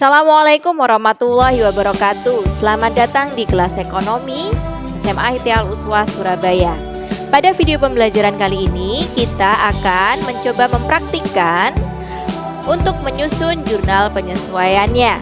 Assalamualaikum warahmatullahi wabarakatuh. Selamat datang di kelas ekonomi SMA ITI Al-Uswah Surabaya. Pada video pembelajaran kali ini kita akan mencoba mempraktikkan untuk menyusun jurnal penyesuaiannya.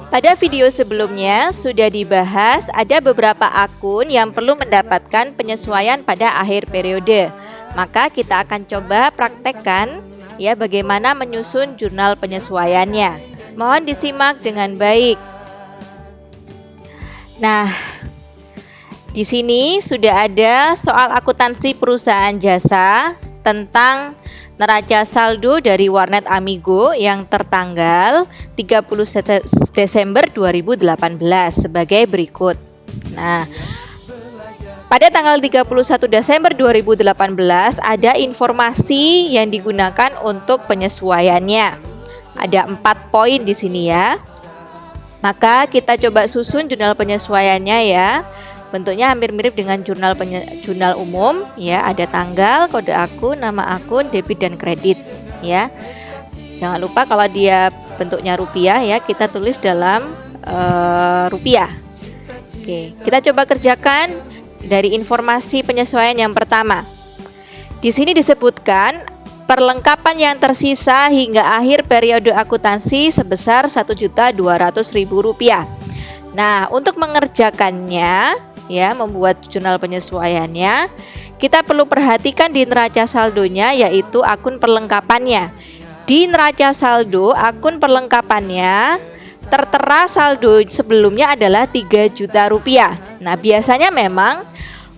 Pada video sebelumnya sudah dibahas ada beberapa akun yang perlu mendapatkan penyesuaian pada akhir periode. Maka kita akan coba praktekkan ya bagaimana menyusun jurnal penyesuaiannya. Mohon disimak dengan baik. Nah, di sini sudah ada soal akuntansi perusahaan jasa tentang neraca saldo dari Warnet Amigo yang tertanggal 30 Desember 2018 sebagai berikut. Nah, pada tanggal 31 Desember 2018 ada informasi yang digunakan untuk penyesuaiannya. Ada 4 poin di sini ya. Maka kita coba susun jurnal penyesuaiannya ya. Bentuknya hampir mirip dengan jurnal umum ya. Ada tanggal, kode akun, nama akun, debit dan kredit ya. Jangan lupa kalau dia bentuknya rupiah ya, kita tulis dalam rupiah. Oke, kita coba kerjakan dari informasi penyesuaian yang pertama. Di sini disebutkan perlengkapan yang tersisa hingga akhir periode akuntansi sebesar Rp1.200.000. Nah, untuk mengerjakannya, ya, membuat jurnal penyesuaiannya, kita perlu perhatikan di neraca saldonya, yaitu akun perlengkapannya. Di neraca saldo, akun perlengkapannya tertera saldo sebelumnya adalah Rp3 juta. Nah, biasanya memang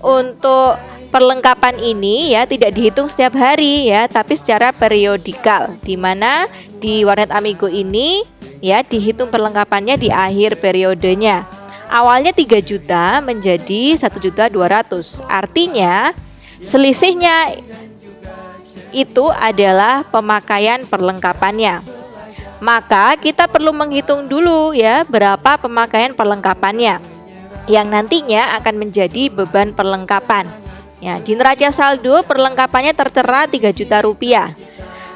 untuk perlengkapan ini ya tidak dihitung setiap hari ya, tapi secara periodikal, di mana di Warnet Amigo ini ya dihitung perlengkapannya di akhir periodenya. Awalnya 3 juta menjadi 1.200.000. Artinya selisihnya itu adalah pemakaian perlengkapannya. Maka kita perlu menghitung dulu ya berapa pemakaian perlengkapannya yang nantinya akan menjadi beban perlengkapan. Ya, di neraca saldo perlengkapannya tertera Rp3 juta.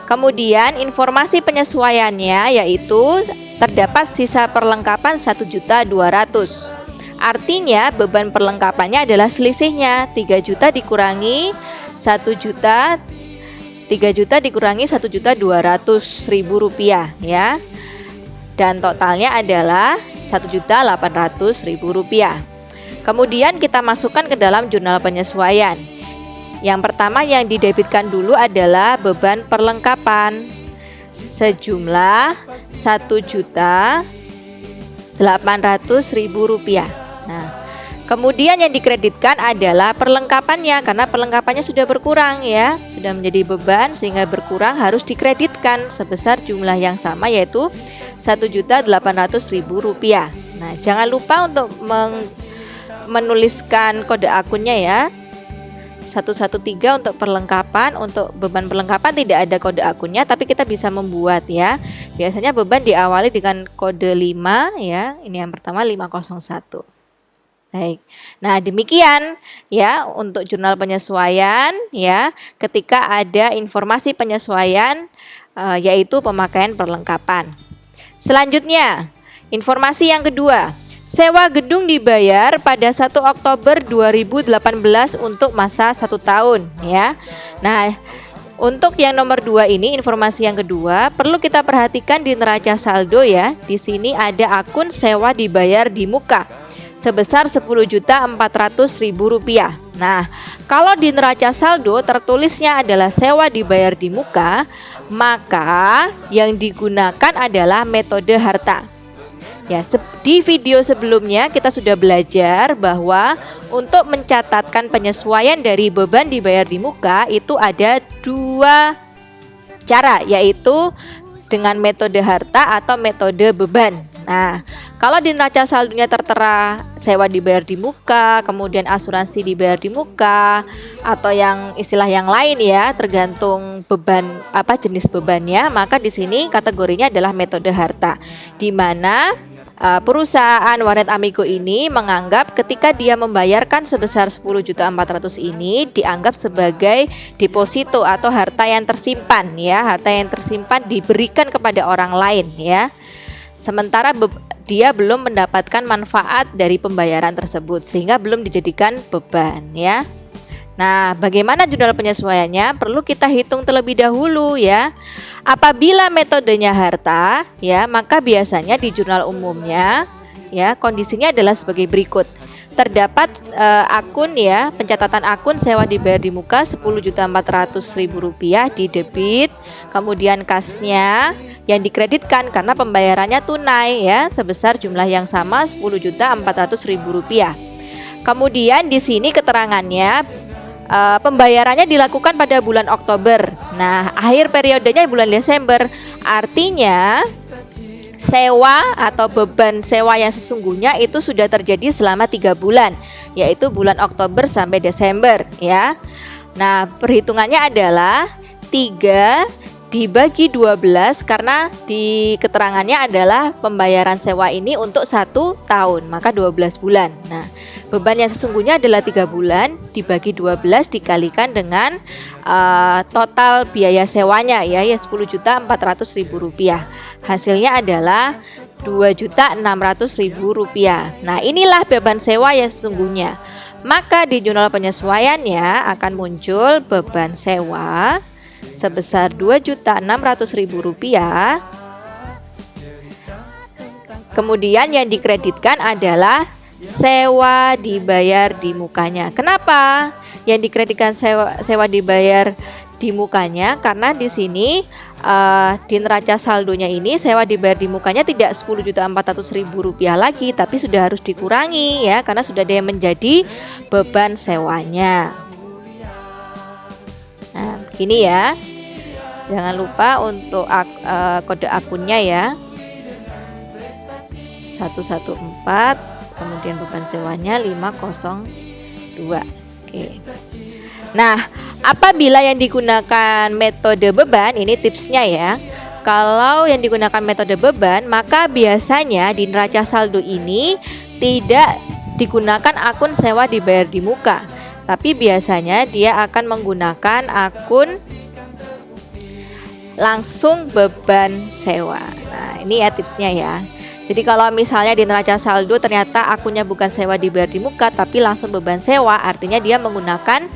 Kemudian informasi penyesuaiannya yaitu terdapat sisa perlengkapan 1.200.000. Artinya beban perlengkapannya adalah selisihnya 3 juta dikurangi 1 juta, 3 juta dikurangi Rp1.200.000 ya. Dan totalnya adalah Rp1.800.000. Kemudian kita masukkan ke dalam jurnal penyesuaian. Yang pertama yang didebitkan dulu adalah beban perlengkapan sejumlah Rp1.800.000. Nah, kemudian yang dikreditkan adalah perlengkapannya karena perlengkapannya sudah berkurang ya, sudah menjadi beban sehingga berkurang, harus dikreditkan sebesar jumlah yang sama yaitu Rp1.800.000. Nah, jangan lupa untuk menuliskan kode akunnya ya, 113 untuk perlengkapan. Untuk beban perlengkapan tidak ada kode akunnya, tapi kita bisa membuat ya. Biasanya beban diawali dengan kode 5 ya. Ini yang pertama 501. Baik. Nah, demikian ya untuk jurnal penyesuaian ya. Ketika ada informasi penyesuaian yaitu pemakaian perlengkapan. Selanjutnya, informasi yang kedua. Sewa gedung dibayar pada 1 Oktober 2018 untuk masa 1 tahun ya. Nah, untuk yang nomor 2 ini informasi yang kedua perlu kita perhatikan di neraca saldo ya. Di sini ada akun sewa dibayar di muka sebesar Rp10.400.000. Nah, kalau di neraca saldo tertulisnya adalah sewa dibayar di muka, maka yang digunakan adalah metode harta. Ya, di video sebelumnya kita sudah belajar bahwa untuk mencatatkan penyesuaian dari beban dibayar di muka itu ada 2 cara, yaitu dengan metode harta atau metode beban. Nah, kalau di neraca saldonya tertera sewa dibayar di muka, kemudian asuransi dibayar di muka, atau yang istilah yang lain ya, tergantung beban apa jenis bebannya, maka di sini kategorinya adalah metode harta, di mana perusahaan Warnet Amigo ini menganggap ketika dia membayarkan sebesar 10.400.000 ini dianggap sebagai deposito atau harta yang tersimpan ya, harta yang tersimpan diberikan kepada orang lain ya. Sementara dia belum mendapatkan manfaat dari pembayaran tersebut sehingga belum dijadikan beban ya. Nah, bagaimana jurnal penyesuaiannya? Perlu kita hitung terlebih dahulu ya. Apabila metodenya harta ya, maka biasanya di jurnal umumnya ya kondisinya adalah sebagai berikut. Terdapat akun ya, pencatatan akun sewa dibayar di muka Rp10.400.000 di debit, kemudian kasnya yang dikreditkan karena pembayarannya tunai ya sebesar jumlah yang sama Rp10.400.000. Kemudian di sini keterangannya pembayarannya dilakukan pada bulan Oktober. Nah, akhir periodenya bulan Desember. Artinya sewa atau beban sewa yang sesungguhnya itu sudah terjadi selama 3 bulan, yaitu bulan Oktober sampai Desember ya. Nah, perhitungannya adalah 3 dibagi 12 karena di keterangannya adalah pembayaran sewa ini untuk 1 tahun, maka 12 bulan. Nah, beban yang sesungguhnya adalah 3 bulan dibagi 12 dikalikan dengan total biaya sewanya ya Rp10.400.000. Hasilnya adalah Rp2.600.000. Nah, inilah beban sewa yang sesungguhnya. Maka di jurnal penyesuaiannya akan muncul beban sewa sebesar Rp2.600.000. Kemudian yang dikreditkan adalah sewa dibayar di mukanya. Kenapa yang dikreditkan sewa dibayar di mukanya? Karena di sini di neraca saldonya ini sewa dibayar di mukanya tidak Rp10.400.000 lagi, tapi sudah harus dikurangi ya, karena sudah ada yang menjadi beban sewanya. Nah, begini ya. Jangan lupa untuk kode akunnya ya. 114, kemudian beban sewanya 502. Oke. Nah, apabila yang digunakan metode beban, ini tipsnya ya. Kalau yang digunakan metode beban, maka biasanya di neraca saldo ini tidak digunakan akun sewa dibayar di muka, tapi biasanya dia akan menggunakan akun langsung beban sewa. Nah, ini ya tipsnya ya. Jadi kalau misalnya di neraca saldo ternyata akunnya bukan sewa dibayar di muka tapi langsung beban sewa, artinya dia menggunakan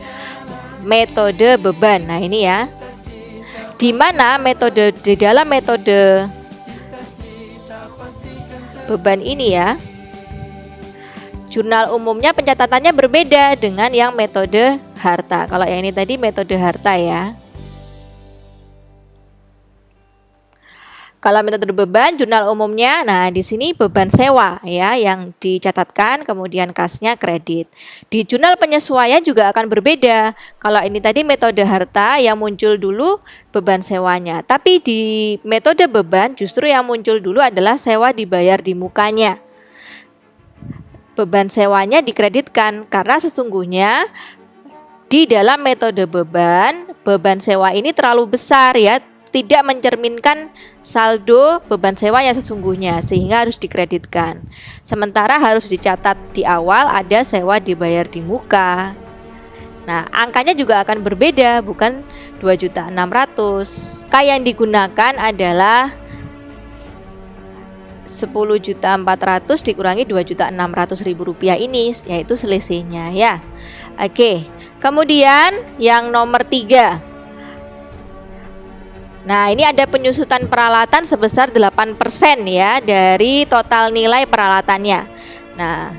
metode beban. Nah, ini ya. Di mana di dalam metode beban ini ya, jurnal umumnya pencatatannya berbeda dengan yang metode harta. Kalau yang ini tadi metode harta ya. Kalau metode beban jurnal umumnya, nah di sini beban sewa ya yang dicatatkan, kemudian kasnya kredit. Di jurnal penyesuaian juga akan berbeda. Kalau ini tadi metode harta yang muncul dulu beban sewanya, tapi di metode beban justru yang muncul dulu adalah sewa dibayar di mukanya. Beban sewanya dikreditkan karena sesungguhnya di dalam metode beban sewa ini terlalu besar ya, tidak mencerminkan saldo beban sewa yang sesungguhnya sehingga harus dikreditkan. Sementara harus dicatat di awal ada sewa dibayar di muka. Nah, angkanya juga akan berbeda, bukan 2.600.000. Yang digunakan adalah 10.400.000 dikurangi 2.600.000 ini, yaitu selisihnya ya. Oke, kemudian yang nomor 3. Nah, ini ada penyusutan peralatan sebesar 8% ya dari total nilai peralatannya. Nah,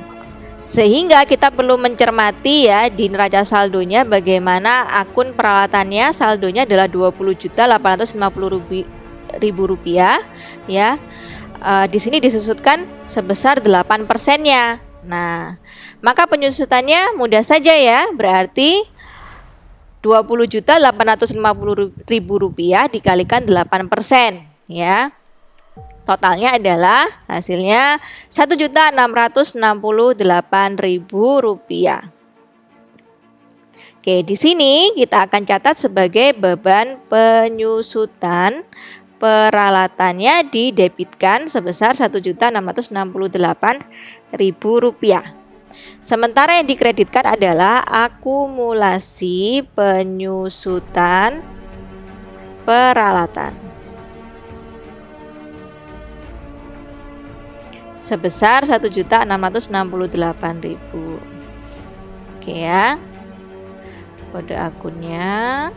sehingga kita perlu mencermati ya di neraca saldonya bagaimana akun peralatannya saldonya adalah Rp20.850.000 ya. Di sini disusutkan sebesar 8%-nya. Nah, maka penyusutannya mudah saja ya, berarti Rp20.850.000 dikalikan 8% ya. Totalnya adalah hasilnya Rp1.668.000. Oke, di sini kita akan catat sebagai beban penyusutan peralatannya didebitkan sebesar Rp1.668.000. Sementara yang dikreditkan adalah akumulasi penyusutan peralatan. sebesar 1.668.000. Oke ya. Kode akunnya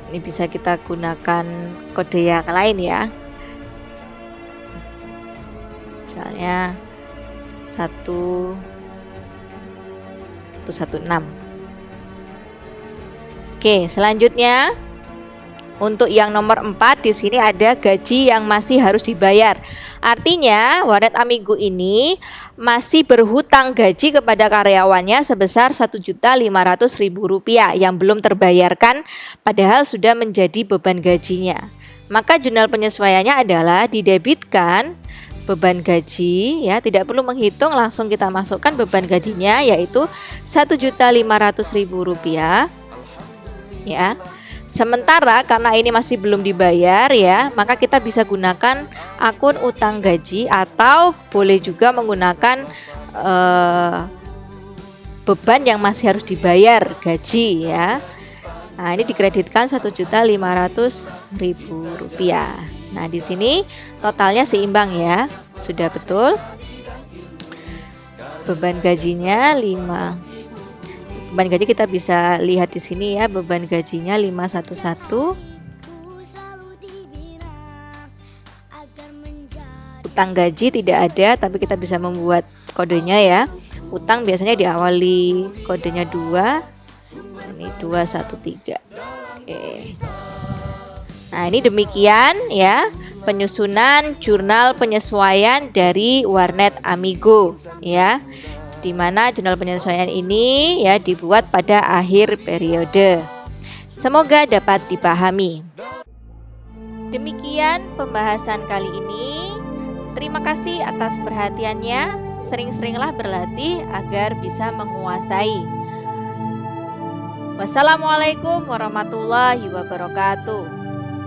ini bisa kita gunakan kode yang lain ya. Misalnya 116. Oke, selanjutnya untuk yang nomor 4 di sini ada gaji yang masih harus dibayar. Artinya, Warnet Amigo ini masih berhutang gaji kepada karyawannya sebesar Rp1.500.000 yang belum terbayarkan padahal sudah menjadi beban gajinya. Maka jurnal penyesuaiannya adalah didebitkan beban gaji ya, tidak perlu menghitung, langsung kita masukkan beban gajinya yaitu Rp1.500.000 ya. Sementara karena ini masih belum dibayar ya, maka kita bisa gunakan akun utang gaji atau boleh juga menggunakan beban yang masih harus dibayar gaji ya. Nah, ini dikreditkan Rp1.500.000. Nah, di sini totalnya seimbang ya. Sudah betul. Beban gajinya 5. Beban gaji kita bisa lihat di sini ya, beban gajinya 511. Utang gaji tidak ada, tapi kita bisa membuat kodenya ya. Utang biasanya diawali kodenya 2. Ini 213. Oke. Nah, ini demikian ya penyusunan jurnal penyesuaian dari Warnet Amigo ya. Di mana jurnal penyesuaian ini ya dibuat pada akhir periode. Semoga dapat dipahami. Demikian pembahasan kali ini. Terima kasih atas perhatiannya. Sering-seringlah berlatih agar bisa menguasai. Wassalamualaikum warahmatullahi wabarakatuh.